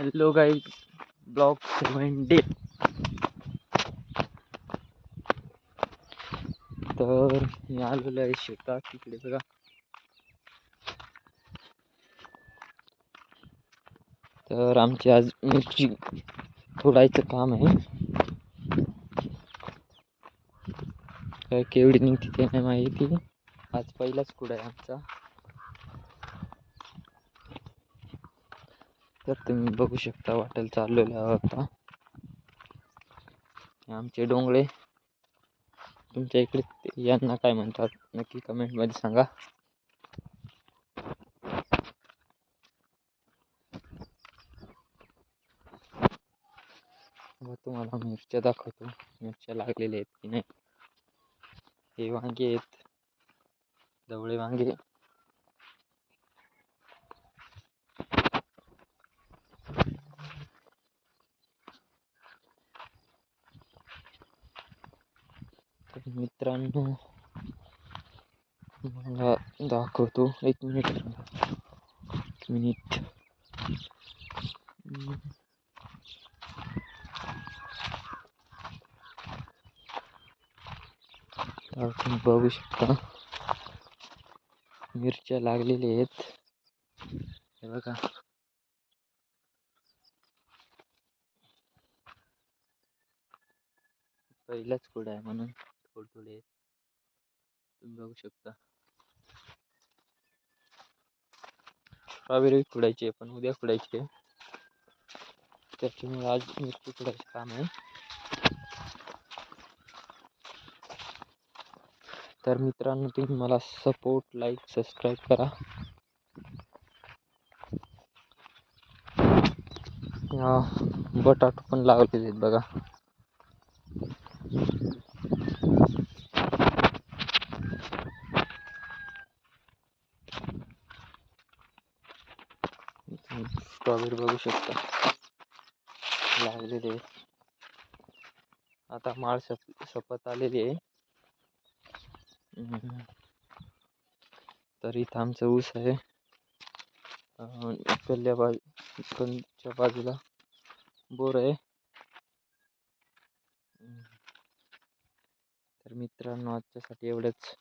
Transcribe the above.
Hello guys, blog 7 day. तर मी आलेलो आहे शेतात. तिकडे बघा, तर आमची आज मिरची तोडायचं काम आहे. काय केवढी निघते ते नाही माहिती. आज पहिलाच कुडा आहे आमचा. तर तुम्ही बघू शकता, वाटेल चाललेला होता. आमचे डोंगळे. तुमच्या इकडे यांना काय म्हणतात नक्की कमेंट मध्ये सांगा. तुम्हाला मिरच्या दाखवतो, मिरच्या लागलेल्या आहेत की नाही. हे वांगे आहेत, ढवळे वांगे. तर मित्रांनो, मला दाखवतो. एक मिनिट. तर तुम्ही बघू शकता, मिरच्या लागलेल्या आहेत. हे बघा, पहिलाच कुडा आहे म्हणून थोडे थोडे तुम्ही बघू शकता. स्ट्रॉबेरी खुडायची आहे, पण उद्या खुडायची आहे. त्याच्यामुळे आज मिरची खुडायचं काम आहे. तर मित्रांनो, तुम्ही मला सपोर्ट, लाईक, सबस्क्राईब करा. बटाटो पण लावलेले आहेत बघा. स्ट्रॉबेरी बघू शकता लागलेले. आता माळ सपत आलेली आहे. तर इथं आमचं ऊस आहे. इकडच्या बाजूला बोर आहे. तर मित्रांनो, आजच्यासाठी एवढंच.